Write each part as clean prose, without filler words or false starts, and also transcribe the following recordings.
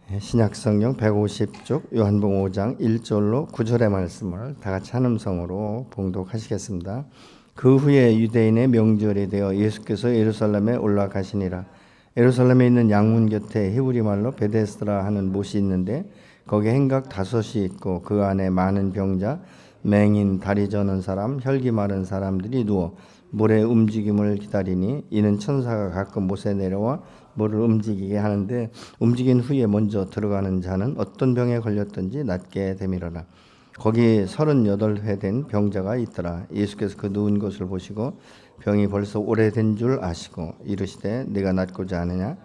신약성경 150쪽 요한복음 5장 1절로 9절의 말씀을 다 같이 한 음성으로 봉독하시겠습니다. 그 후에 유대인의 명절이 되어 예수께서 예루살렘에 올라가시니라. 예루살렘에 있는 양문 곁에 히브리 말로 베데스라 하는 못이 있는데 거기에 행각 5이 있고 그 안에 많은 병자, 맹인, 다리 저는 사람, 혈기 마른 사람들이 누워 물의 움직임을 기다리니 이는 천사가 가끔 못에 내려와 물을 움직이게 하는데 움직인 후에 먼저 들어가는 자는 어떤 병에 걸렸든지 낫게 되미러라. 거기 38회 된 병자가 있더라. 예수께서 그 누운 것을 보시고 병이 벌써 오래된 줄 아시고 이르시되 네가 낫고자 하느냐?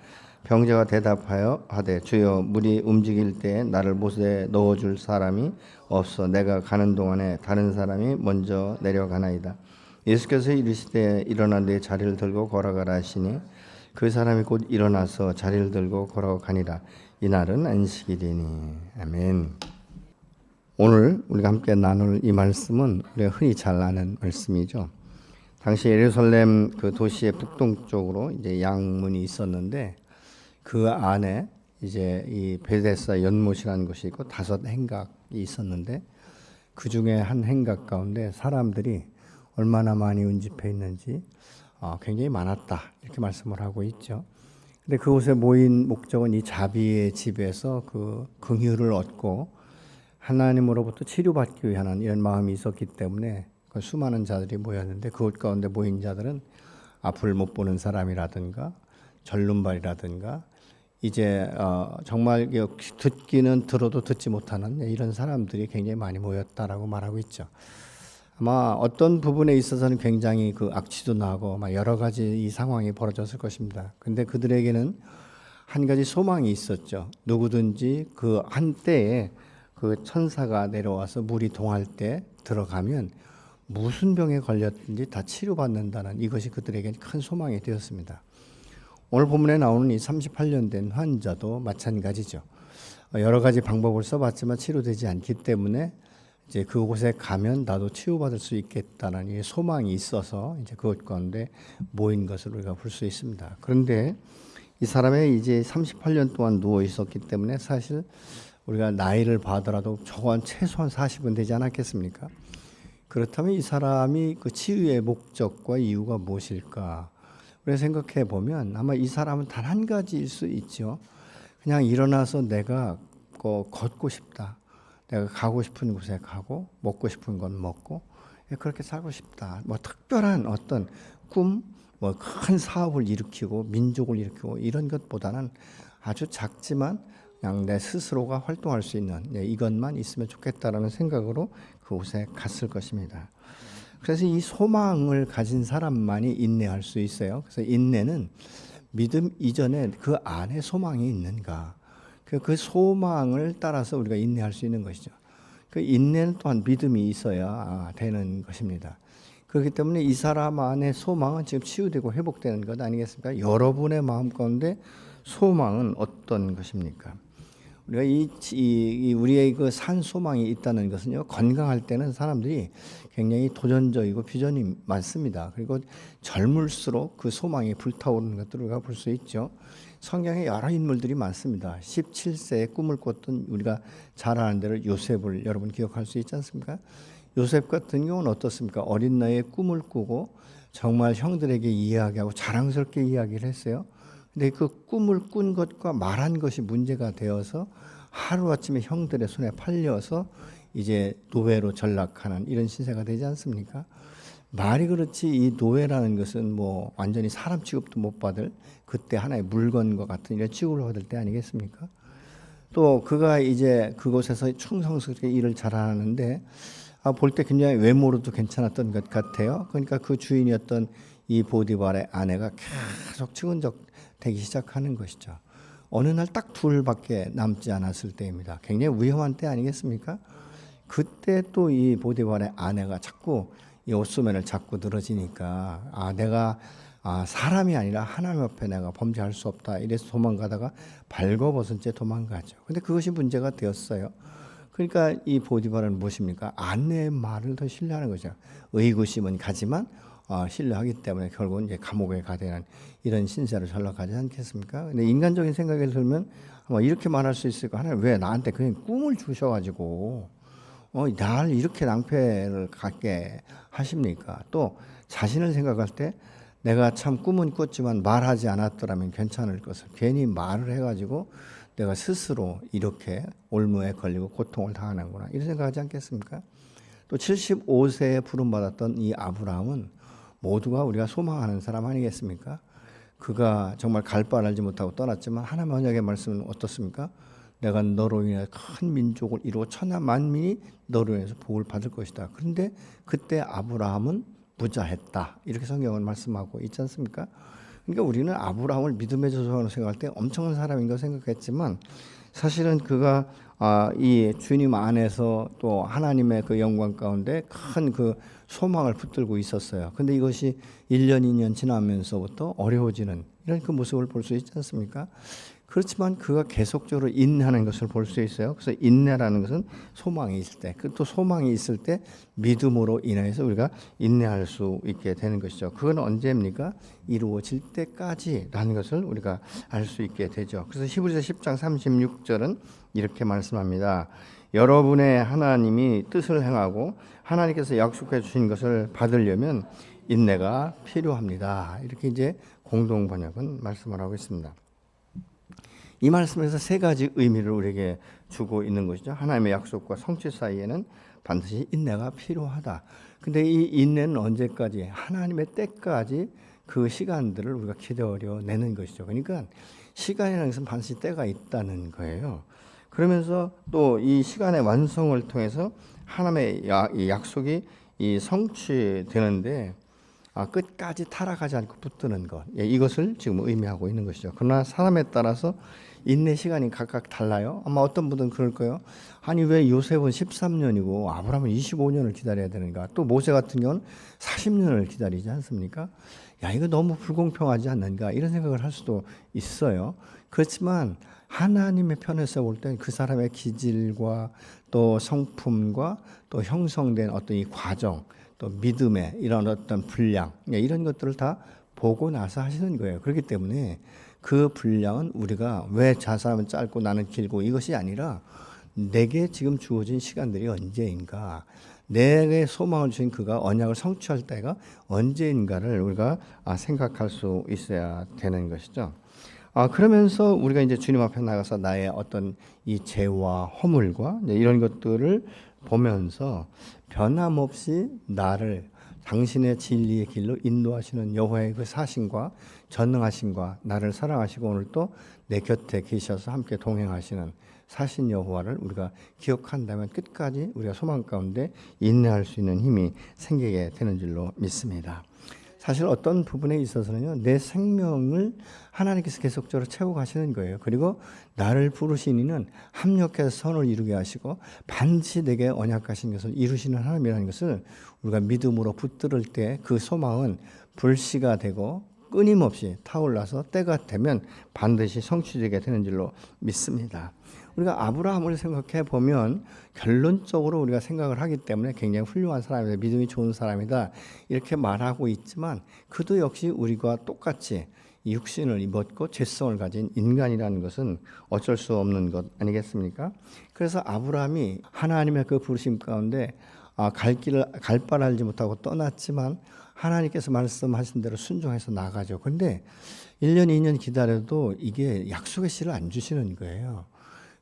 병자가 대답하여 하되 주여 물이 움직일 때에 나를 못에 넣어줄 사람이 없어 내가 가는 동안에 다른 사람이 먼저 내려가나이다. 예수께서 이르시되 일어나 내 자리를 들고 걸어가라 하시니 그 사람이 곧 일어나서 자리를 들고 걸어가니라. 이날은 안식일이니. 아멘. 오늘 우리가 함께 나눌 이 말씀은 우리가 흔히 잘 아는 말씀이죠. 당시 예루살렘 그 도시의 북동쪽으로 이제 양문이 있었는데 그 안에 이제 이 베데스다 연못이라는 곳이 있고 5 행각이 있었는데 그 중에 한 행각 가운데 사람들이 얼마나 많이 운집해 있는지 굉장히 많았다 이렇게 말씀을 하고 있죠. 근데 그곳에 모인 목적은 이 자비의 집에서 그 긍휼을 얻고 하나님으로부터 치료받기 위한 이런 마음이 있었기 때문에 그 수많은 자들이 모였는데 그곳 가운데 모인 자들은 앞을 못 보는 사람이라든가 절름발이라든가 이제 정말 듣기는 들어도 듣지 못하는 이런 사람들이 굉장히 많이 모였다라고 말하고 있죠. 아마 어떤 부분에 있어서는 굉장히 그 악취도 나고 여러 가지 이 상황이 벌어졌을 것입니다. 근데 그들에게는 한 가지 소망이 있었죠. 누구든지 그 한때에 그 천사가 내려와서 물이 동할 때 들어가면 무슨 병에 걸렸든지 다 치료받는다는 이것이 그들에게 큰 소망이 되었습니다. 오늘 본문에 나오는 이 38년 된 환자도 마찬가지죠. 여러 가지 방법을 써봤지만 치료되지 않기 때문에 이제 그곳에 가면 나도 치유받을 수 있겠다는 이 소망이 있어서 이제 그곳 가운데 모인 것을 우리가 볼 수 있습니다. 그런데 이 사람이 이제 38년 동안 누워 있었기 때문에 사실 우리가 나이를 봐더라도 저건 최소한 40은 되지 않았겠습니까? 그렇다면 이 사람이 그 치유의 목적과 이유가 무엇일까? 우리가 생각해 보면 아마 이 사람은 단 한 가지일 수 있죠. 그냥 일어나서 내가 걷고 싶다. 내가 가고 싶은 곳에 가고 먹고 싶은 건 먹고 그렇게 살고 싶다. 특별한 어떤 꿈, 큰 사업을 일으키고 민족을 일으키고 이런 것보다는 아주 작지만 그냥 내 스스로가 활동할 수 있는 이것만 있으면 좋겠다라는 생각으로 그곳에 갔을 것입니다. 그래서 이 소망을 가진 사람만이 인내할 수 있어요. 그래서 인내는 믿음 이전에 그 안에 소망이 있는가. 그 소망을 따라서 우리가 인내할 수 있는 것이죠. 그 인내는 또한 믿음이 있어야 되는 것입니다. 그렇기 때문에 이 사람 안에 소망은 지금 치유되고 회복되는 것 아니겠습니까? 여러분의 마음 가운데 소망은 어떤 것입니까? 우리가 우리의 그 산 소망이 있다는 것은요, 건강할 때는 사람들이 굉장히 도전적이고 비전이 많습니다. 그리고 젊을수록 그 소망이 불타오르는 것들을 우리가 볼 수 있죠. 성경에 여러 인물들이 많습니다. 17세에 꿈을 꿨던 우리가 잘 아는 대로 요셉을 여러분 기억할 수 있지 않습니까? 요셉 같은 경우는 어떻습니까? 어린 나이에 꿈을 꾸고 정말 형들에게 이야기하고 자랑스럽게 이야기를 했어요. 근데 그 꿈을 꾼 것과 말한 것이 문제가 되어서 하루아침에 형들의 손에 팔려서 이제 노예로 전락하는 이런 신세가 되지 않습니까? 말이 그렇지 이 노예라는 것은 완전히 사람 취급도 못 받을 그때 하나의 물건과 같은 이런 취급을 받을 때 아니겠습니까? 또 그가 이제 그곳에서 충성스럽게 일을 잘하는데 볼 때 굉장히 외모로도 괜찮았던 것 같아요. 그러니까 그 주인이었던 이 보디발의 아내가 계속 측은적되기 시작하는 것이죠. 어느 날 딱 둘밖에 남지 않았을 때입니다. 굉장히 위험한 때 아니겠습니까? 그때 또 이 보디발의 아내가 자꾸 이 옷소매를 잡고 늘어지니까 내가 사람이 아니라 하나님 앞에 내가 범죄할 수 없다 이래서 도망가다가 발거벗은 채 도망가죠. 근데 그것이 문제가 되었어요. 그러니까 이 보디발은 무엇입니까? 아내의 말을 더 신뢰하는 거죠. 의구심은 가지만 신뢰하기 때문에 결국은 이제 감옥에 가야 되는 이런 신세로 전락하지 않겠습니까? 근데 인간적인 생각을 들면 뭐 이렇게 말할 수 있을까? 하나님 왜 나한테 그냥 꿈을 주셔가지고 날 이렇게 낭패를 갖게 하십니까? 또 자신을 생각할 때 내가 참 꿈은 꿨지만 말하지 않았더라면 괜찮을 것을 괜히 말을 해가지고 내가 스스로 이렇게 올무에 걸리고 고통을 당하는구나 이런 생각하지 않겠습니까? 또 75세에 부름받았던 이 아브라함은 모두가 우리가 소망하는 사람 아니겠습니까? 그가 정말 갈 바를 알지 못하고 떠났지만 하나님의 언약의 말씀은 어떻습니까? 내가 너로 인해 큰 민족을 이루어 천하 만민이 너로 인해서 복을 받을 것이다. 그런데 그때 아브라함은 부자했다. 이렇게 성경은 말씀하고 있지 않습니까? 그러니까 우리는 아브라함을 믿음의 조상으로 생각할 때 엄청난 사람인 거 생각했지만 사실은 그가 이 주님 안에서 또 하나님의 그 영광 가운데 큰 그 소망을 붙들고 있었어요. 근데 이것이 1년, 2년 지나면서부터 어려워지는 이런 그 모습을 볼 수 있지 않습니까? 그렇지만 그가 계속적으로 인내하는 것을 볼 수 있어요. 그래서 인내라는 것은 소망이 있을 때, 또 소망이 있을 때 믿음으로 인해서 우리가 인내할 수 있게 되는 것이죠. 그건 언제입니까? 이루어질 때까지라는 것을 우리가 알 수 있게 되죠. 그래서 히브리서 10장 36절은 이렇게 말씀합니다. 여러분의 하나님이 뜻을 행하고 하나님께서 약속해 주신 것을 받으려면 인내가 필요합니다. 이렇게 이제 공동 번역은 말씀을 하고 있습니다. 이 말씀에서 세 가지 의미를 우리에게 주고 있는 것이죠. 하나님의 약속과 성취 사이에는 반드시 인내가 필요하다. 근데 이 인내는 언제까지? 하나님의 때까지 그 시간들을 우리가 기다려내는 것이죠. 그러니까 시간이라는 것은 반드시 때가 있다는 거예요. 그러면서 또 이 시간의 완성을 통해서 하나님의 약속이 이 성취되는데 끝까지 타락하지 않고 붙드는 것, 이것을 지금 의미하고 있는 것이죠. 그러나 사람에 따라서 인내 시간이 각각 달라요. 아마 어떤 분들은 그럴 거예요. 아니 왜 요셉은 13년이고 아브라함은 25년을 기다려야 되는가? 또 모세 같은 경우는 40년을 기다리지 않습니까? 야, 이거 너무 불공평하지 않는가? 이런 생각을 할 수도 있어요. 그렇지만 하나님의 편에서 볼 때 그 사람의 기질과 또 성품과 또 형성된 어떤 이 과정, 또 믿음의 이런 어떤 분량, 이런 것들을 다 보고 나서 하시는 거예요. 그렇기 때문에 그 분량은 우리가 왜 저 사람은 짧고 나는 길고 이것이 아니라 내게 지금 주어진 시간들이 언제인가, 내게 소망을 주신 그가 언약을 성취할 때가 언제인가를 우리가 생각할 수 있어야 되는 것이죠. 그러면서 우리가 이제 주님 앞에 나가서 나의 어떤 이 죄와 허물과 이런 것들을 보면서 변함없이 나를 당신의 진리의 길로 인도하시는 여호와의 그 사신과 전능하심과 나를 사랑하시고 오늘 또 내 곁에 계셔서 함께 동행하시는 사신 여호와를 우리가 기억한다면 끝까지 우리가 소망 가운데 인내할 수 있는 힘이 생기게 되는 줄로 믿습니다. 사실 어떤 부분에 있어서는요, 내 생명을 하나님께서 계속적으로 채워 가시는 거예요. 그리고 나를 부르신 이는 합력해서 선을 이루게 하시고 반드시 내게 언약하신 것을 이루시는 하나님이라는 것을 우리가 믿음으로 붙들을 때 그 소망은 불씨가 되고 끊임없이 타올라서 때가 되면 반드시 성취되게 되는 줄로 믿습니다. 우리가 아브라함을 생각해 보면 결론적으로 우리가 생각을 하기 때문에 굉장히 훌륭한 사람이다, 믿음이 좋은 사람이다 이렇게 말하고 있지만 그도 역시 우리가 똑같이 육신을 입었고 죄성을 가진 인간이라는 것은 어쩔 수 없는 것 아니겠습니까? 그래서 아브라함이 하나님의 그 부르심 가운데 갈 바를 알지 못하고 떠났지만 하나님께서 말씀하신 대로 순종해서 나가죠. 그런데 1년, 2년 기다려도 이게 약속의 씨를 안 주시는 거예요.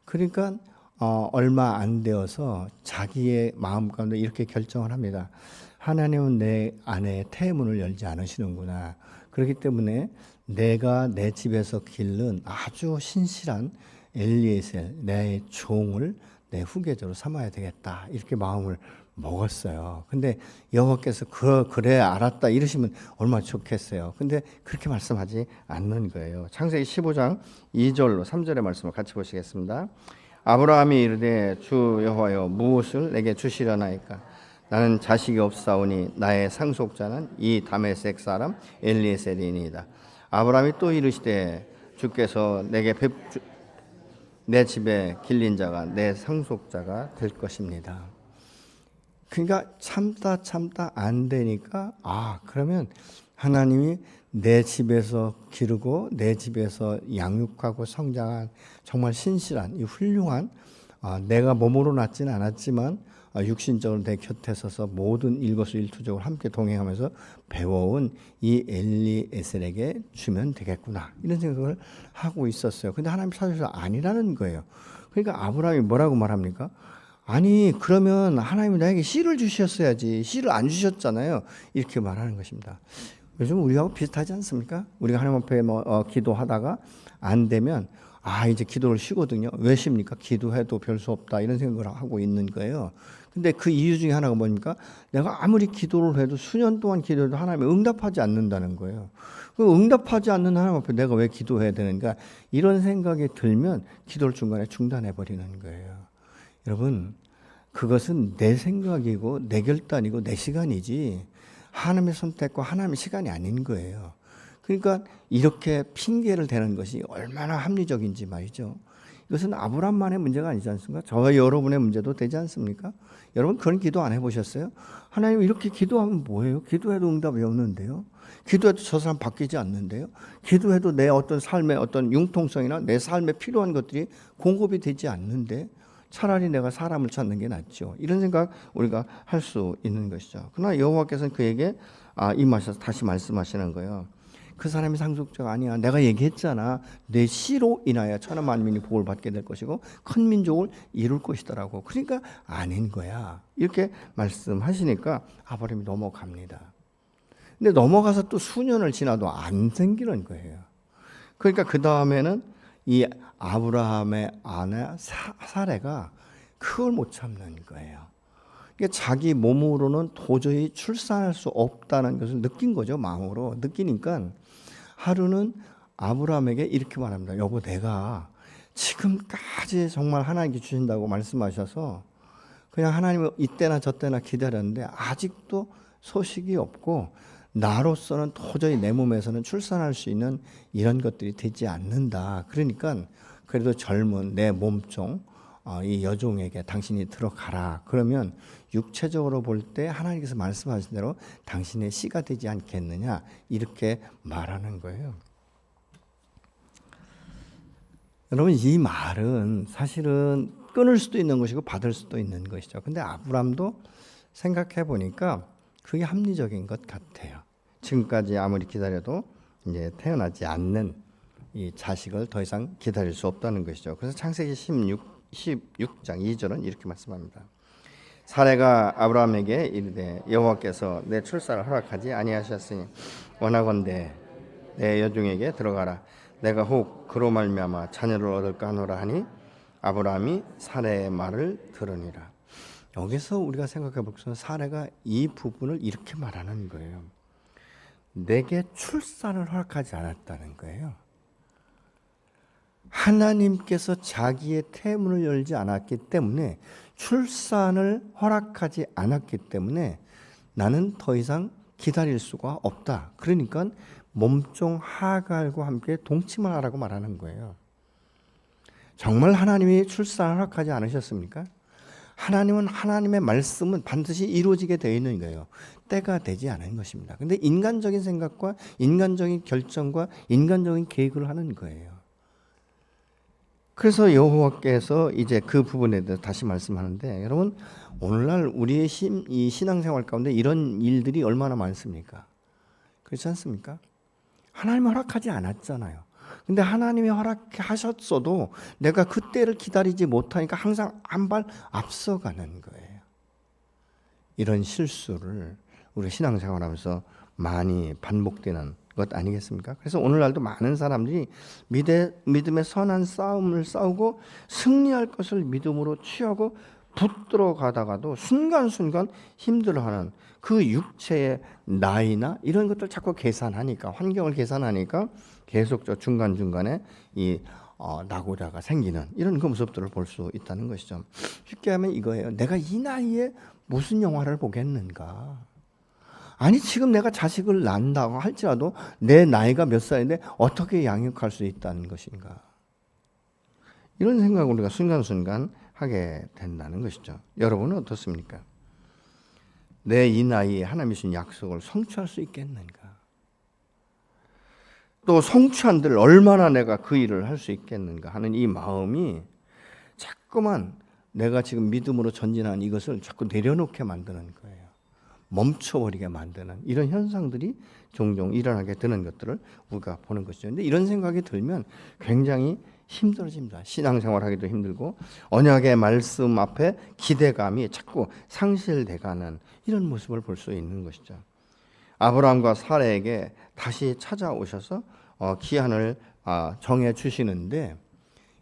그러니까 얼마 안 되어서 자기의 마음 가운데 이렇게 결정을 합니다. 하나님은 내 안에 태문을 열지 않으시는구나. 그렇기 때문에 내가 내 집에서 기른 아주 신실한 엘리에셀 내 종을 내 후계자로 삼아야 되겠다. 이렇게 마음을 먹었어요. 근데 여호와께서 그래 알았다 이러시면 얼마나 좋겠어요. 근데 그렇게 말씀하지 않는 거예요. 창세기 15장 2절로 3절의 말씀을 같이 보시겠습니다. 아브라함이 이르되 주 여호와여 무엇을 내게 주시려나이까? 나는 자식이 없사오니 나의 상속자는 이 다메섹 사람 엘리에셀이니이다. 아브라함이 또 이르시되 주께서 내게 내 집에 길린 자가 내 상속자가 될 것입니다. 그러니까 참다 안 되니까 그러면 하나님이 내 집에서 기르고 내 집에서 양육하고 성장한 정말 신실한 이 훌륭한 내가 몸으로 낳지는 않았지만 육신적으로 내 곁에 서서 모든 일거수일투족을 함께 동행하면서 배워온 이 엘리에셀에게 주면 되겠구나 이런 생각을 하고 있었어요. 근데 하나님 사실 아니라는 거예요. 그러니까 아브라함이 뭐라고 말합니까? 아니 그러면 하나님이 나에게 씨를 주셨어야지 씨를 안 주셨잖아요. 이렇게 말하는 것입니다. 요즘 우리하고 비슷하지 않습니까? 우리가 하나님 앞에 기도하다가 안 되면 이제 기도를 쉬거든요. 왜 쉽니까? 기도해도 별 수 없다 이런 생각을 하고 있는 거예요. 근데 그 이유 중에 하나가 뭡니까? 내가 아무리 기도를 해도 수년 동안 기도해도 하나님이 응답하지 않는다는 거예요. 그 응답하지 않는 하나님 앞에 내가 왜 기도해야 되는가? 이런 생각이 들면 기도를 중간에 중단해 버리는 거예요. 여러분, 그것은 내 생각이고 내 결단이고 내 시간이지 하나님의 선택과 하나님의 시간이 아닌 거예요. 그러니까 이렇게 핑계를 대는 것이 얼마나 합리적인지 말이죠. 이것은 아브라함만의 문제가 아니지 않습니까? 저와 여러분의 문제도 되지 않습니까? 여러분 그런 기도 안 해보셨어요? 하나님 이렇게 기도하면 뭐예요? 기도해도 응답이 없는데요. 기도해도 저 사람 바뀌지 않는데요. 기도해도 내 어떤 삶의 어떤 융통성이나 내 삶에 필요한 것들이 공급이 되지 않는데 차라리 내가 사람을 찾는 게 낫죠. 이런 생각 우리가 할 수 있는 것이죠. 그러나 여호와께서는 그에게 임하셔서 다시 말씀하시는 거예요. 그 사람이 상속자가 아니야. 내가 얘기했잖아. 내 씨로 인하여 천하 만민이 복을 받게 될 것이고 큰 민족을 이룰 것이더라고. 그러니까 아닌 거야. 이렇게 말씀하시니까 아브라함이 넘어갑니다. 근데 넘어가서 또 수년을 지나도 안 생기는 거예요. 그러니까 그 다음에는 이 아브라함의 아내 사레가 그걸 못 참는 거예요. 그러니까 자기 몸으로는 도저히 출산할 수 없다는 것을 느낀 거죠. 마음으로 느끼니까 하루는 아브라함에게 이렇게 말합니다. 여보, 내가 지금까지 정말 하나님께 주신다고 말씀하셔서 그냥 하나님을 이때나 저때나 기다렸는데 아직도 소식이 없고 나로서는 도저히 내 몸에서는 출산할 수 있는 이런 것들이 되지 않는다. 그러니까 그래도 젊은 내 몸종 이 여종에게 당신이 들어가라. 그러면 육체적으로 볼 때 하나님께서 말씀하신 대로 당신의 씨가 되지 않겠느냐 이렇게 말하는 거예요. 여러분 이 말은 사실은 끊을 수도 있는 것이고 받을 수도 있는 것이죠. 근데 아브람도 생각해 보니까 그게 합리적인 것 같아요. 지금까지 아무리 기다려도 이제 태어나지 않는 이 자식을 더 이상 기다릴 수 없다는 것이죠. 그래서 창세기 16장 2절은 이렇게 말씀합니다. 사레가 아브라함에게 이르되 여호와께서 내 출산을 허락하지 아니하셨으니 원하건대 내 여종에게 들어가라. 내가 혹 그로 말미암아 자녀를 얻을까 하노라 하니 아브라함이 사레의 말을 들으니라. 여기서 우리가 생각해 볼 것은 사레가 이 부분을 이렇게 말하는 거예요. 내게 출산을 허락하지 않았다는 거예요. 하나님께서 자기의 태문을 열지 않았기 때문에 출산을 허락하지 않았기 때문에 나는 더 이상 기다릴 수가 없다. 그러니까 몸종 하갈과 함께 동침을 하라고 말하는 거예요. 정말 하나님이 출산을 허락하지 않으셨습니까? 하나님은 하나님의 말씀은 반드시 이루어지게 되어 있는 거예요. 때가 되지 않은 것입니다. 그런데 인간적인 생각과 인간적인 결정과 인간적인 계획을 하는 거예요. 그래서 여호와께서 이제 그 부분에 대해서 다시 말씀하는데 여러분 오늘날 우리의 이 신앙생활 가운데 이런 일들이 얼마나 많습니까? 그렇지 않습니까? 하나님이 허락하지 않았잖아요. 근데 하나님이 허락하셨어도 내가 그때를 기다리지 못하니까 항상 한 발 앞서가는 거예요. 이런 실수를 우리 신앙생활하면서 많이 반복되는 것 아니겠습니까? 그래서 오늘날도 많은 사람들이 믿음의 선한 싸움을 싸우고 승리할 것을 믿음으로 취하고 붙들어 가다가도 순간순간 힘들어하는 그 육체의 나이나 이런 것들 자꾸 계산하니까 환경을 계산하니까 계속 중간중간에 이 낙오자가 생기는 이런 그 모습들을 볼 수 있다는 것이죠. 쉽게 하면 이거예요. 내가 이 나이에 무슨 영화를 보겠는가? 아니 지금 내가 자식을 낳는다고 할지라도 내 나이가 몇 살인데 어떻게 양육할 수 있다는 것인가? 이런 생각을 우리가 순간순간 하게 된다는 것이죠. 여러분은 어떻습니까? 내 이 나이에 하나님이 주신 약속을 성취할 수 있겠는가? 또 성취한들 얼마나 내가 그 일을 할 수 있겠는가 하는 이 마음이 자꾸만 내가 지금 믿음으로 전진하는 이것을 자꾸 내려놓게 만드는 거예요. 멈춰버리게 만드는 이런 현상들이 종종 일어나게 되는 것들을 우리가 보는 것이죠. 근데 이런 생각이 들면 굉장히 힘들어집니다. 신앙생활하기도 힘들고 언약의 말씀 앞에 기대감이 자꾸 상실돼가는 이런 모습을 볼 수 있는 것이죠. 아브라함과 사라에게 다시 찾아오셔서 기한을 정해 주시는데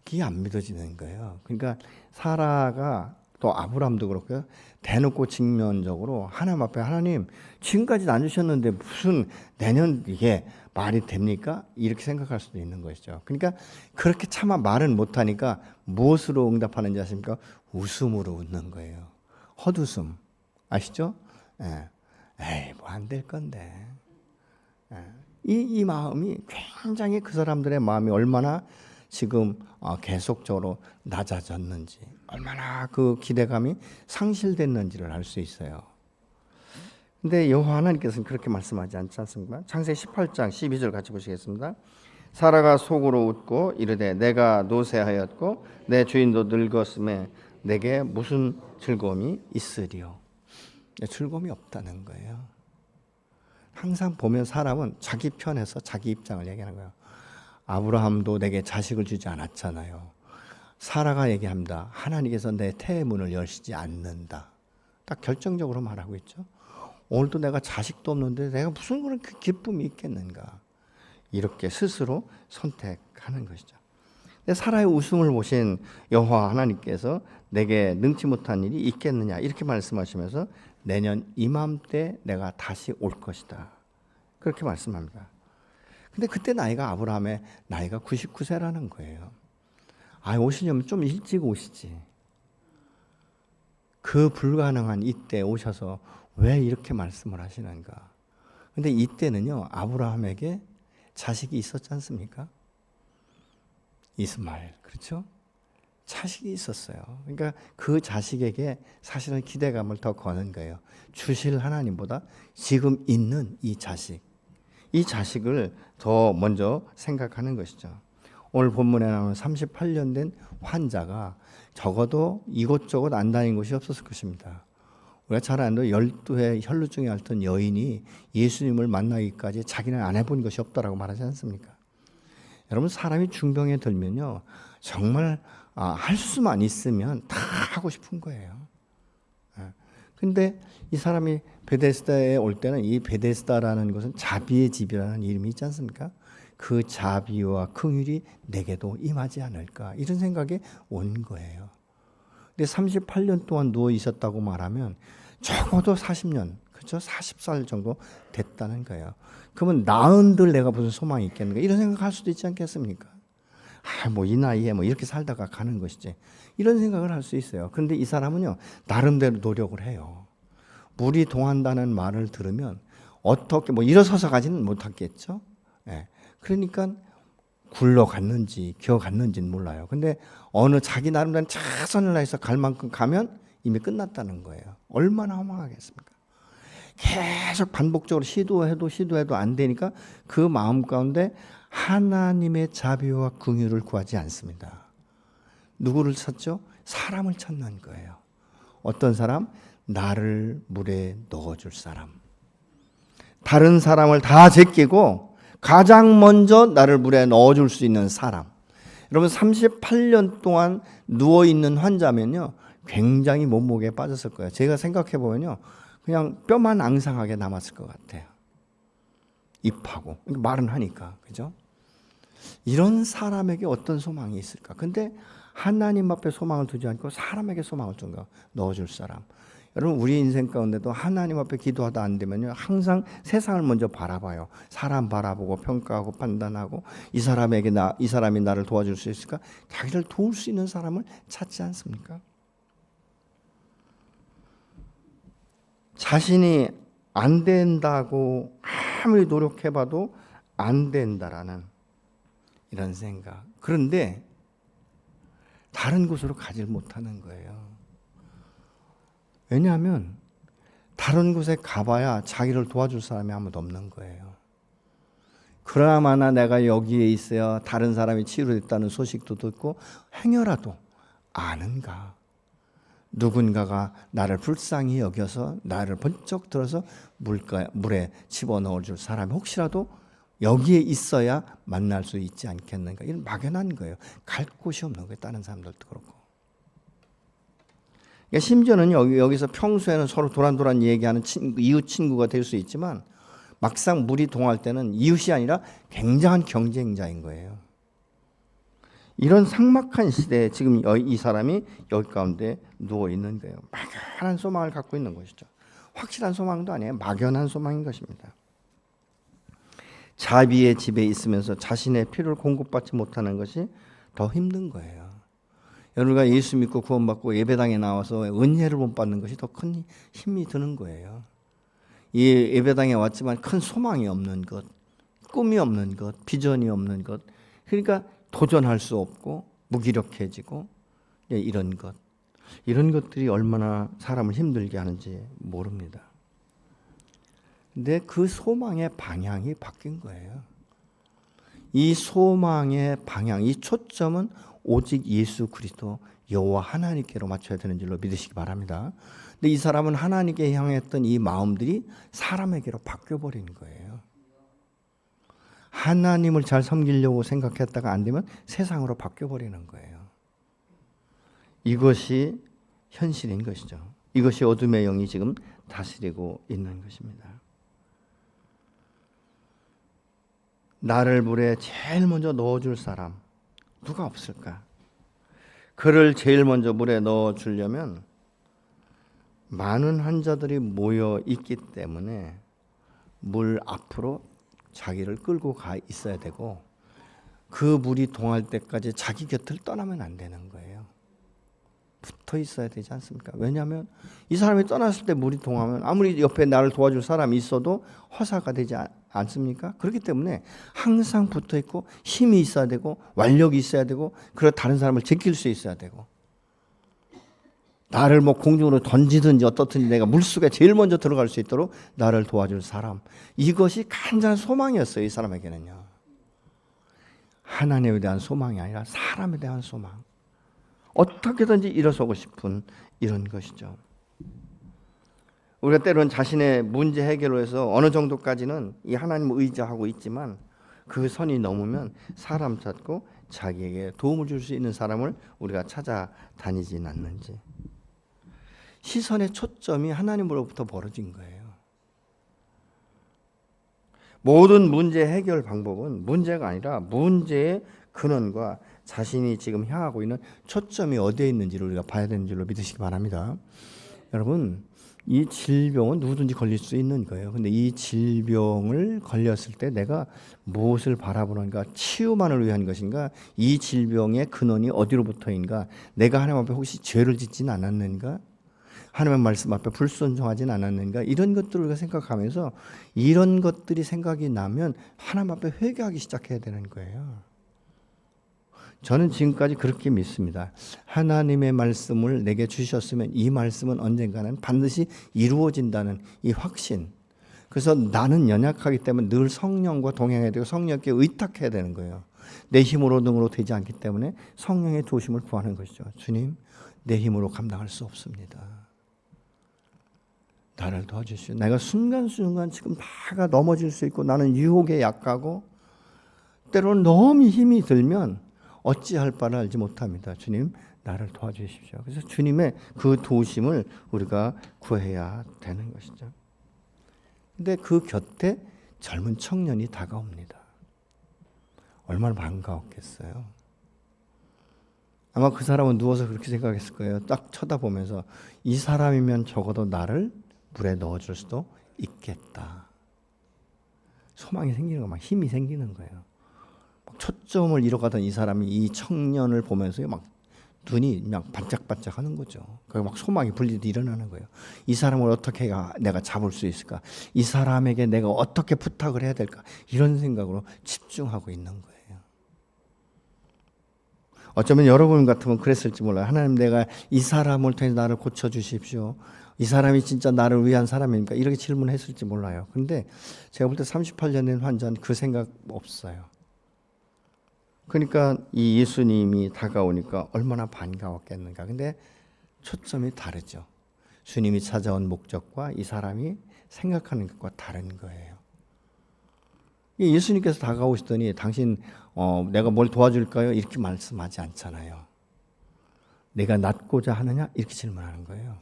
그게 안 믿어지는 거예요. 그러니까 사라가 또 아브라함도 그렇고요. 대놓고 직면적으로 하나님 앞에 하나님 지금까지는 안 주셨는데 무슨 내년 이게 말이 됩니까? 이렇게 생각할 수도 있는 것이죠. 그러니까 그렇게 차마 말은 못하니까 무엇으로 응답하는지 아십니까? 웃음으로 웃는 거예요. 헛웃음 아시죠? 예. 에이 뭐 안 될 건데. 예. 이 마음이 굉장히 그 사람들의 마음이 얼마나 지금 계속적으로 낮아졌는지 얼마나 그 기대감이 상실됐는지를 알 수 있어요. 근데 여호와 하나님께서는 그렇게 말씀하지 않지 않습니까? 창세기 18장 12절 같이 보시겠습니다. 사라가 속으로 웃고 이르되 내가 노쇠하였고 내 주인도 늙었음에 내게 무슨 즐거움이 있으리요. 즐거움이 없다는 거예요. 항상 보면 사람은 자기 편에서 자기 입장을 얘기하는 거예요. 아브라함도 내게 자식을 주지 않았잖아요. 사라가 얘기합니다. 하나님께서 내 태의 문을 여시지 않는다. 딱 결정적으로 말하고 있죠. 오늘도 내가 자식도 없는데 내가 무슨 그런 기쁨이 있겠는가. 이렇게 스스로 선택하는 것이죠. 근데 사라의 웃음을 보신 여호와 하나님께서 내게 능치 못한 일이 있겠느냐 이렇게 말씀하시면서 내년 이맘때 내가 다시 올 것이다. 그렇게 말씀합니다. 근데 그때 나이가 아브라함의 나이가 99세라는 거예요. 오시려면 좀 일찍 오시지. 그 불가능한 이때 오셔서 왜 이렇게 말씀을 하시는가. 근데 이때는요 아브라함에게 자식이 있었지 않습니까? 이스마엘, 그렇죠? 자식이 있었어요. 그러니까 그 자식에게 사실은 기대감을 더 거는 거예요. 주실 하나님보다 지금 있는 이 자식을 더 먼저 생각하는 것이죠. 오늘 본문에 나오는 38년 된 환자가 적어도 이곳저곳 안 다닌 곳이 없었을 것입니다. 우리가 잘 아는 12회 혈루증에 앓던 여인이 예수님을 만나기까지 자기는 안 해본 것이 없다라고 말하지 않습니까? 여러분 사람이 중병에 들면요 정말 할 수만 있으면 다 하고 싶은 거예요. 근데 이 사람이 베데스다에 올 때는 이 베데스다라는 것은 자비의 집이라는 이름이 있지 않습니까? 그 자비와 긍휼이 내게도 임하지 않을까 이런 생각에 온 거예요. 근데 38년 동안 누워 있었다고 말하면 적어도 40년, 그렇죠? 40살 정도 됐다는 거예요. 그러면 나은들 내가 무슨 소망이 있겠는가 이런 생각할 수도 있지 않겠습니까? 뭐 이 나이에 뭐 이렇게 살다가 가는 것이지 이런 생각을 할 수 있어요. 그런데 이 사람은요 나름대로 노력을 해요. 물이 동한다는 말을 들으면 어떻게 뭐 일어서서 가지는 못하겠죠. 예. 그러니까 굴러갔는지 기어갔는지는 몰라요. 근데 어느 자기 나름대로 최선을 다해서 갈 만큼 가면 이미 끝났다는 거예요. 얼마나 허망하겠습니까? 계속 반복적으로 시도해도 안 되니까 그 마음 가운데 하나님의 자비와 긍휼을 구하지 않습니다. 누구를 찾죠? 사람을 찾는 거예요. 어떤 사람? 나를 물에 넣어줄 사람. 다른 사람을 다 제끼고 가장 먼저 나를 물에 넣어줄 수 있는 사람. 여러분 38년 동안 누워있는 환자면요 굉장히 몸무게에 빠졌을 거예요. 제가 생각해보면요 그냥 뼈만 앙상하게 남았을 것 같아요. 입하고 말은 하니까, 그죠? 이런 사람에게 어떤 소망이 있을까? 근데 하나님 앞에 소망을 두지 않고 사람에게 소망을 넣어줄 사람. 여러분 우리 인생 가운데도 하나님 앞에 기도하다 안 되면요 항상 세상을 먼저 바라봐요. 사람 바라보고 평가하고 판단하고 이 사람이 나를 도와줄 수 있을까? 자기를 도울 수 있는 사람을 찾지 않습니까? 자신이 안 된다고 아무리 노력해봐도 안 된다라는 이런 생각. 그런데 다른 곳으로 가지 못하는 거예요. 왜냐하면 다른 곳에 가봐야 자기를 도와줄 사람이 아무도 없는 거예요. 그나마나 내가 여기에 있어야 다른 사람이 치유됐다는 소식도 듣고 행여라도 아는가. 누군가가 나를 불쌍히 여겨서 나를 번쩍 들어서 물에 집어넣을 줄 사람이 혹시라도 여기에 있어야 만날 수 있지 않겠는가. 이런 막연한 거예요. 갈 곳이 없는 거예요. 다른 사람들도 그렇고. 그러니까 심지어는 여기서 평소에는 서로 도란도란 얘기하는 이웃 친구가 될 수 있지만 막상 물이 동할 때는 이웃이 아니라 굉장한 경쟁자인 거예요. 이런 삭막한 시대에 지금 이 사람이 여기 가운데 누워 있는 거예요. 막연한 소망을 갖고 있는 것이죠. 확실한 소망도 아니에요. 막연한 소망인 것입니다. 자비의 집에 있으면서 자신의 필요를 공급받지 못하는 것이 더 힘든 거예요. 여러분가 예수 믿고 구원받고 예배당에 나와서 은혜를 못 받는 것이 더 큰 힘이 드는 거예요. 이 예배당에 왔지만 큰 소망이 없는 것, 꿈이 없는 것, 비전이 없는 것, 그러니까 도전할 수 없고 무기력해지고 이런 것들이 얼마나 사람을 힘들게 하는지 모릅니다. 근데 그 소망의 방향이 바뀐 거예요. 이 소망의 방향, 이 초점은 오직 예수 그리스도 여호와 하나님께로 맞춰야 되는 줄로 믿으시기 바랍니다. 근데 이 사람은 하나님께 향했던 이 마음들이 사람에게로 바뀌어버린 거예요. 하나님을 잘 섬기려고 생각했다가 안 되면 세상으로 바뀌어버리는 거예요. 이것이 현실인 것이죠. 이것이 어둠의 영이 지금 다스리고 있는 것입니다. 나를 물에 제일 먼저 넣어줄 사람 누가 없을까? 그를 제일 먼저 물에 넣어주려면 많은 환자들이 모여 있기 때문에 물 앞으로 자기를 끌고 가 있어야 되고 그 물이 동할 때까지 자기 곁을 떠나면 안 되는 거예요. 붙어 있어야 되지 않습니까? 왜냐하면 이 사람이 떠났을 때 물이 동하면 아무리 옆에 나를 도와줄 사람이 있어도 허사가 되지 않습니까? 그렇기 때문에 항상 붙어 있고 힘이 있어야 되고 완력이 있어야 되고 그리고 다른 사람을 지킬 수 있어야 되고 나를 뭐 공중으로 던지든지 어떻든지 내가 물속에 제일 먼저 들어갈 수 있도록 나를 도와줄 사람, 이것이 간절한 소망이었어요. 이 사람에게는요. 하나님에 대한 소망이 아니라 사람에 대한 소망, 어떻게든지 일어서고 싶은 이런 것이죠. 우리가 때로는 자신의 문제 해결을 해서 어느 정도까지는 이 하나님을 의지하고 있지만 그 선이 넘으면 사람 찾고 자기에게 도움을 줄 수 있는 사람을 우리가 찾아다니진 않는지. 시선의 초점이 하나님으로부터 벌어진 거예요. 모든 문제 해결 방법은 문제가 아니라 문제의 근원과 자신이 지금 향하고 있는 초점이 어디에 있는지를 우리가 봐야 되는 줄로 믿으시기 바랍니다. 여러분, 이 질병은 누구든지 걸릴 수 있는 거예요. 근데 이 질병을 걸렸을 때 내가 무엇을 바라보는가, 치유만을 위한 것인가, 이 질병의 근원이 어디로부터인가, 내가 하나님 앞에 혹시 죄를 짓진 않았는가, 하나님의 말씀 앞에 불순종하진 않았는가, 이런 것들을 우리가 생각하면서 이런 것들이 생각이 나면 하나님 앞에 회개하기 시작해야 되는 거예요. 저는 지금까지 그렇게 믿습니다. 하나님의 말씀을 내게 주셨으면 이 말씀은 언젠가는 반드시 이루어진다는 이 확신. 그래서 나는 연약하기 때문에 늘 성령과 동행해야 되고 성령께 의탁해야 되는 거예요. 내 힘으로 능으로 되지 않기 때문에 성령의 도심을 구하는 것이죠. 주님, 내 힘으로 감당할 수 없습니다. 나를 도와주시오. 내가 순간순간 지금 다가 넘어질 수 있고 나는 유혹에 약하고 때로는 너무 힘이 들면 어찌할 바를 알지 못합니다. 주님, 나를 도와주십시오. 그래서 주님의 그 도우심을 우리가 구해야 되는 것이죠. 근데 그 곁에 젊은 청년이 다가옵니다. 얼마나 반가웠겠어요. 아마 그 사람은 누워서 그렇게 생각했을 거예요. 딱 쳐다보면서 이 사람이면 적어도 나를 물에 넣어줄 수도 있겠다. 소망이 생기는 거, 막 힘이 생기는 거예요. 초점을 잃어가던 이 사람이 이 청년을 보면서 막 눈이 그냥 반짝반짝하는 거죠. 막 소망이 불리듯 일어나는 거예요. 이 사람을 어떻게 내가 잡을 수 있을까? 이 사람에게 내가 어떻게 부탁을 해야 될까? 이런 생각으로 집중하고 있는 거예요. 어쩌면 여러분 같으면 그랬을지 몰라요. 하나님, 내가 이 사람을 통해 나를 고쳐주십시오. 이 사람이 진짜 나를 위한 사람입니까? 이렇게 질문했을지 몰라요. 근데 제가 볼 때 38년 된 환자는 그 생각 없어요. 그러니까 이 예수님이 다가오니까 얼마나 반가웠겠는가. 근데 초점이 다르죠. 주님이 찾아온 목적과 이 사람이 생각하는 것과 다른 거예요. 예수님께서 다가오시더니 당신 내가 뭘 도와줄까요? 이렇게 말씀하지 않잖아요. 내가 낫고자 하느냐? 이렇게 질문하는 거예요.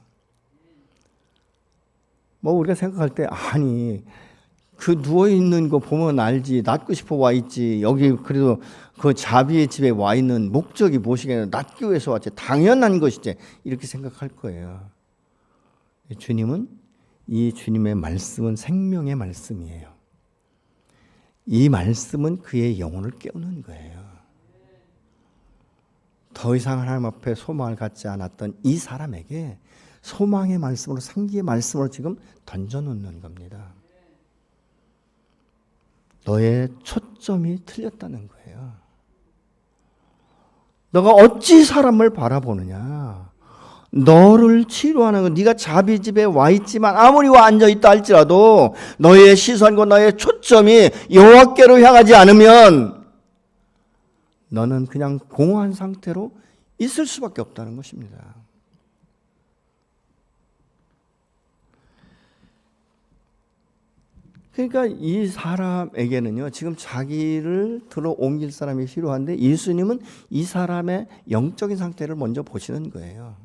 뭐 우리가 생각할 때 아니 그 누워있는 거 보면 알지. 낫고 싶어 와 있지. 여기 그래도 그 자비의 집에 와 있는 목적이 무엇이겠냐. 낫기 위해서 왔지. 당연한 것이지. 이렇게 생각할 거예요. 주님은 이 주님의 말씀은 생명의 말씀이에요. 이 말씀은 그의 영혼을 깨우는 거예요. 더 이상 하나님 앞에 소망을 갖지 않았던 이 사람에게 소망의 말씀으로 생기의 말씀으로 지금 던져놓는 겁니다. 너의 초점이 틀렸다는 거예요. 너가 어찌 사람을 바라보느냐. 너를 치료하는 건 네가 자비집에 와 있지만 아무리 와 앉아 있다 할지라도 너의 시선과 너의 초점이 여호와께로 향하지 않으면 너는 그냥 공허한 상태로 있을 수밖에 없다는 것입니다. 그러니까 이 사람에게는요, 지금 자기를 들어 옮길 사람이 필요한데 예수님은 이 사람의 영적인 상태를 먼저 보시는 거예요.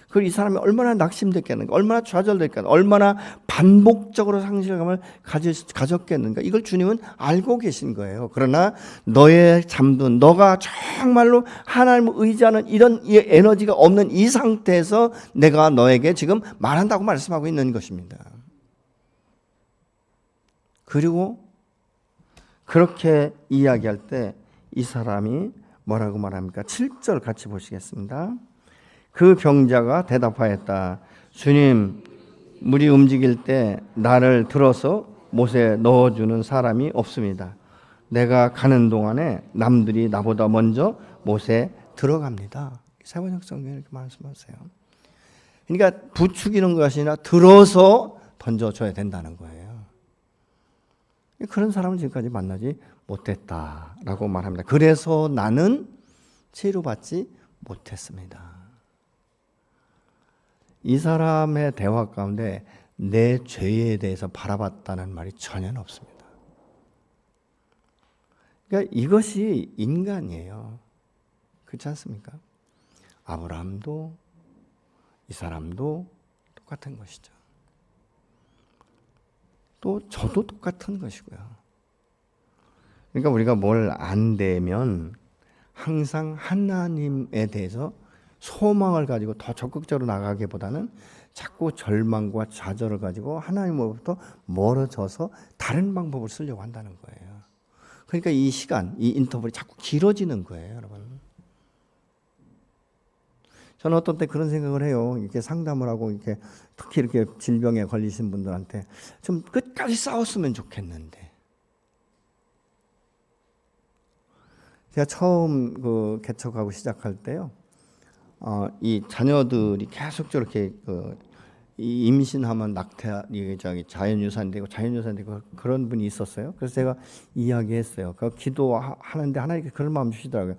그리고 이 사람이 얼마나 낙심됐겠는가, 얼마나 좌절됐겠는가, 얼마나 반복적으로 상실감을 가졌겠는가, 이걸 주님은 알고 계신 거예요. 그러나 너의 잠든, 너가 정말로 하나님을 의지하는 이런 에너지가 없는 이 상태에서 내가 너에게 지금 말한다고 말씀하고 있는 것입니다. 그리고 그렇게 이야기할 때 이 사람이 뭐라고 말합니까? 7절 같이 보시겠습니다. 그 병자가 대답하였다. 주님, 물이 움직일 때 나를 들어서 못에 넣어주는 사람이 없습니다. 내가 가는 동안에 남들이 나보다 먼저 못에 들어갑니다. 세번역 성경에 이렇게 말씀하세요. 그러니까 부추기는 것이 아니라 들어서 던져줘야 된다는 거예요. 그런 사람을 지금까지 만나지 못했다라고 말합니다. 그래서 나는 치료받지 못했습니다. 이 사람의 대화 가운데 내 죄에 대해서 바라봤다는 말이 전혀 없습니다. 그러니까 이것이 인간이에요. 그렇지 않습니까? 아브라함도 이 사람도 똑같은 것이죠. 또 저도 똑같은 것이고요. 그러니까 우리가 뭘 안 되면 항상 하나님에 대해서 소망을 가지고 더 적극적으로 나가기보다는 자꾸 절망과 좌절을 가지고 하나님으로부터 멀어져서 다른 방법을 쓰려고 한다는 거예요. 그러니까 이 시간, 이 인터벌이 자꾸 길어지는 거예요, 여러분. 저는 어떤 때 그런 생각을 해요. 이렇게 상담을 하고 이렇게 특히 이렇게 질병에 걸리신 분들한테 좀 끝까지 싸웠으면 좋겠는데. 제가 처음 그 개척하고 시작할 때요, 이 자녀들이 계속 저렇게 이 임신하면 이게 자연유산 되고 그런 분이 있었어요. 그래서 제가 이야기했어요. 그 기도하는데 하나님께 그런 마음 주시더라고요.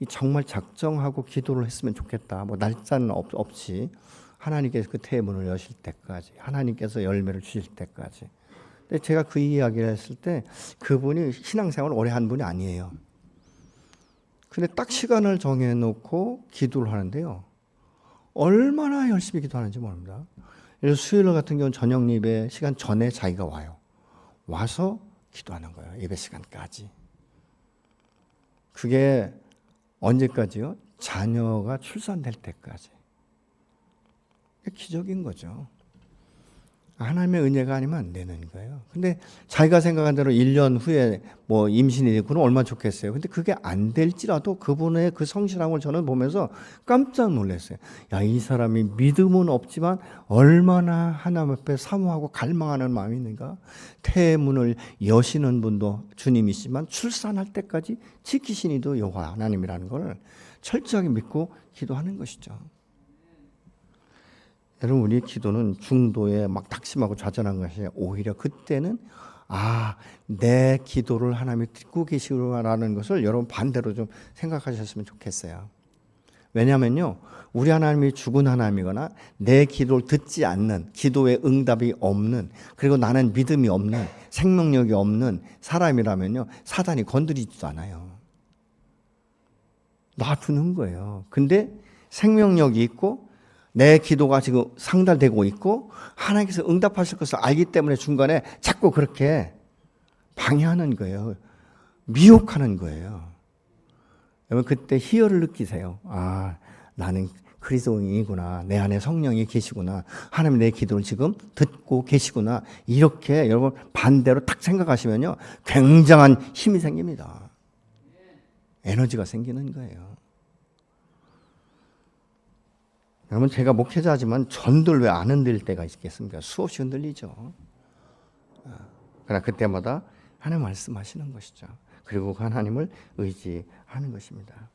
정말 작정하고 기도를 했으면 좋겠다. 뭐 날짜는 없이 하나님께서 그 태문을 여실 때까지, 하나님께서 열매를 주실 때까지. 근데 제가 그 이야기를 했을 때 그분이 신앙생활을 오래 한 분이 아니에요. 근데 딱 시간을 정해놓고 기도를 하는데요, 얼마나 열심히 기도하는지 모릅니다. 그래서 수요일 같은 경우는 저녁 예배 시간 전에 자기가 와요. 와서 기도하는 거예요. 예배 시간까지. 그게 언제까지요? 자녀가 출산될 때까지. 기적인 거죠. 하나님의 은혜가 아니면 안 되는 거예요. 근데 자기가 생각한 대로 1년 후에 뭐 임신이 되고 그럼 얼마나 좋겠어요. 근데 그게 안 될지라도 그분의 그 성실함을 저는 보면서 깜짝 놀랐어요. 야, 이 사람이 믿음은 없지만 얼마나 하나님 앞에 사모하고 갈망하는 마음이 있는가. 태문을 여시는 분도 주님이시지만 출산할 때까지 지키신 이도 여호와 하나님이라는 걸 철저하게 믿고 기도하는 것이죠. 여러분 우리 기도는 중도에 막 낙심하고 좌절한 것이 오히려 그때는 내 기도를 하나님이 듣고 계시구나라는 것을 여러분 반대로 좀 생각하셨으면 좋겠어요. 왜냐하면요, 우리 하나님이 죽은 하나님이거나 내 기도를 듣지 않는, 기도에 응답이 없는, 그리고 나는 믿음이 없는, 생명력이 없는 사람이라면요, 사단이 건드리지도 않아요. 놔두는 거예요. 근데 생명력이 있고 내 기도가 지금 상달되고 있고 하나님께서 응답하실 것을 알기 때문에 중간에 자꾸 그렇게 방해하는 거예요. 미혹하는 거예요. 여러분 그때 희열을 느끼세요. 나는 그리스도인이구나. 내 안에 성령이 계시구나. 하나님 내 기도를 지금 듣고 계시구나. 이렇게 여러분 반대로 딱 생각하시면요, 굉장한 힘이 생깁니다. 에너지가 생기는 거예요. 여러분 제가 목회자지만 전들 왜 안 흔들릴 때가 있겠습니까? 수없이 흔들리죠. 그러나 그때마다 하나님 말씀하시는 것이죠. 그리고 하나님을 의지하는 것입니다.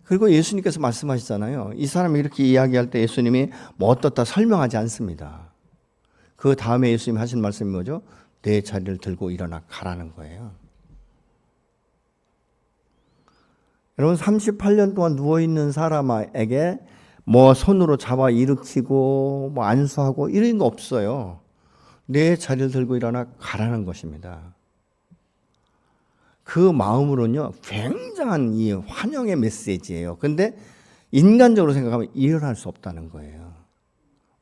그리고 예수님께서 말씀하시잖아요. 이 사람이 이렇게 이야기할 때 예수님이 뭐 어떻다 설명하지 않습니다. 그 다음에 예수님이 하신 말씀이 뭐죠? 내 자리를 들고 일어나 가라는 거예요. 여러분 38년 동안 누워있는 사람에게 뭐 손으로 잡아 일으키고 뭐 안수하고 이런 거 없어요. 내 자리를 들고 일어나 가라는 것입니다. 그 마음으로는요, 굉장한 이 환영의 메시지예요. 근데 인간적으로 생각하면 일어날 수 없다는 거예요.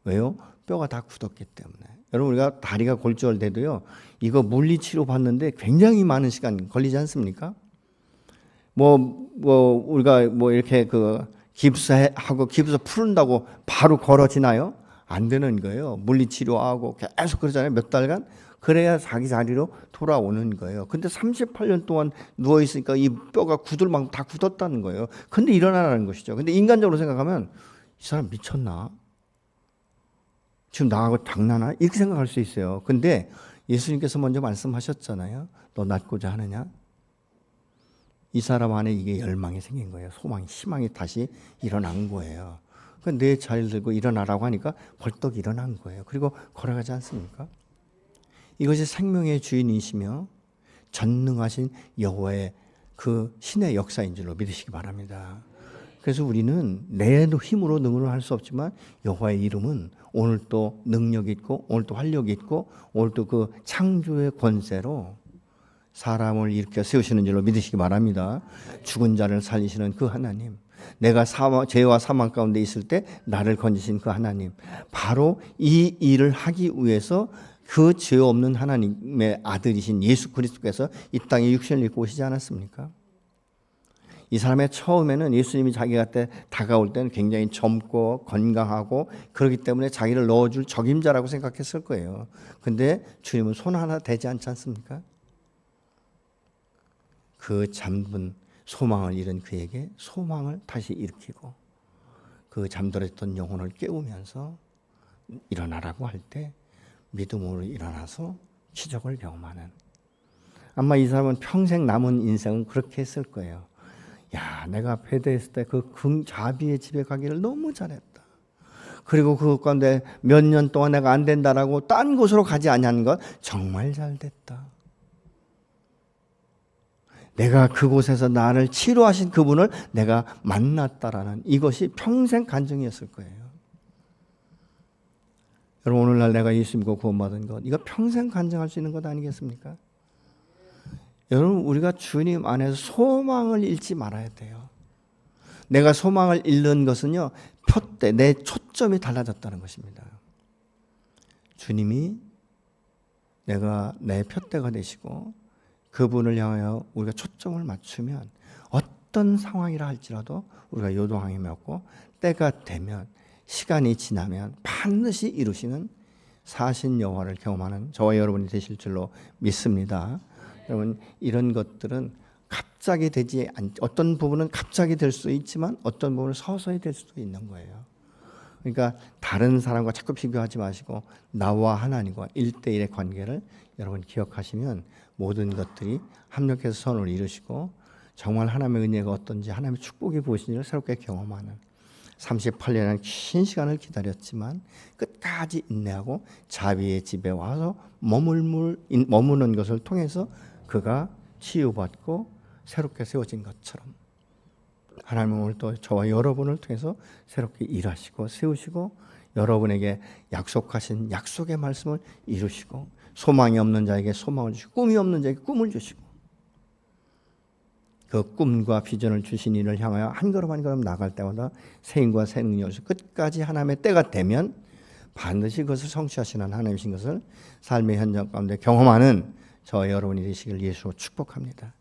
왜요? 뼈가 다 굳었기 때문에. 여러분 우리가 다리가 골절돼도요, 이거 물리치료 받는데 굉장히 많은 시간 걸리지 않습니까? 우리가 이렇게 깁스하고 깁스 푸른다고 바로 걸어지나요? 안 되는 거예요. 물리치료하고 계속 그러잖아요. 몇 달간. 그래야 자기 자리로 돌아오는 거예요. 근데 38년 동안 누워있으니까 이 뼈가 굳을 만큼 다 굳었다는 거예요. 근데 일어나라는 것이죠. 근데 인간적으로 생각하면 이 사람 미쳤나? 지금 나하고 장난하나? 이렇게 생각할 수 있어요. 근데 예수님께서 먼저 말씀하셨잖아요. 너 낫고자 하느냐? 이 사람 안에 이게 열망이 생긴 거예요. 소망이, 희망이 다시 일어난 거예요. 내 자리를 들고 일어나라고 하니까 벌떡 일어난 거예요. 그리고 걸어가지 않습니까? 이것이 생명의 주인이시며 전능하신 여호와의 그 신의 역사인 줄로 믿으시기 바랍니다. 그래서 우리는 내 힘으로 능을 할 수 없지만 여호와의 이름은 오늘 또 능력 있고 오늘 또 활력 있고 오늘 또 그 창조의 권세로 사람을 일으켜 세우시는 줄로 믿으시기 바랍니다. 죽은 자를 살리시는 그 하나님, 내가 죄와 사망 가운데 있을 때 나를 건지신 그 하나님, 바로 이 일을 하기 위해서 그 죄 없는 하나님의 아들이신 예수 그리스도께서 이 땅에 육신을 입고 오시지 않았습니까? 이 사람의 처음에는 예수님이 자기가 다가올 때는 굉장히 젊고 건강하고 그렇기 때문에 자기를 넣어줄 적임자라고 생각했을 거예요. 근데 주님은 손 하나 대지 않지 않습니까? 그 잠든 소망을 잃은 그에게 소망을 다시 일으키고 그 잠들었던 영혼을 깨우면서 일어나라고 할 때 믿음으로 일어나서 기적을 경험하는, 아마 이 사람은 평생 남은 인생은 그렇게 했을 거예요. 야, 내가 패대했을 때 그 자비의 집에 가기를 너무 잘했다. 그리고 그것 가운데 몇 년 동안 내가 안 된다라고 딴 곳으로 가지 아니한 것 정말 잘 됐다. 내가 그곳에서 나를 치료하신 그분을 내가 만났다라는 이것이 평생 간증이었을 거예요. 여러분 오늘날 내가 예수 믿고 구원받은 것, 이거 평생 간증할 수 있는 것 아니겠습니까? 여러분 우리가 주님 안에서 소망을 잃지 말아야 돼요. 내가 소망을 잃는 것은요, 표대, 내 초점이 달라졌다는 것입니다. 주님이 내가 내 표대가 되시고 그분을 향하여 우리가 초점을 맞추면 어떤 상황이라 할지라도 우리가 요동함이 없고 때가 되면 시간이 지나면 반드시 이루시는 사신 여호와를 경험하는 저와 여러분이 되실 줄로 믿습니다. 여러분 이런 것들은 갑자기 되지 어떤 부분은 갑자기 될 수 있지만 어떤 부분은 서서히 될 수도 있는 거예요. 그러니까 다른 사람과 자꾸 비교하지 마시고 나와 하나님과 1대1의 관계를 여러분 기억하시면 모든 것들이 합력해서 선을 이루시고 정말 하나님의 은혜가 어떤지 하나님의 축복이 무엇인지를 새롭게 경험하는 38년이라는 긴 시간을 기다렸지만 끝까지 인내하고 자비의 집에 와서 머무는 것을 통해서 그가 치유받고 새롭게 세워진 것처럼 하나님은 오늘 또 저와 여러분을 통해서 새롭게 일하시고 세우시고 여러분에게 약속하신 약속의 말씀을 이루시고 소망이 없는 자에게 소망을 주시고 꿈이 없는 자에게 꿈을 주시고 그 꿈과 비전을 주신 이를 향하여 한 걸음 한 걸음 나갈 때마다 새 힘과 새 능력을 끝까지 하나님의 때가 되면 반드시 그것을 성취하시는 하나님이신 것을 삶의 현장 가운데 경험하는 저와 여러분이 되시길 예수로 축복합니다.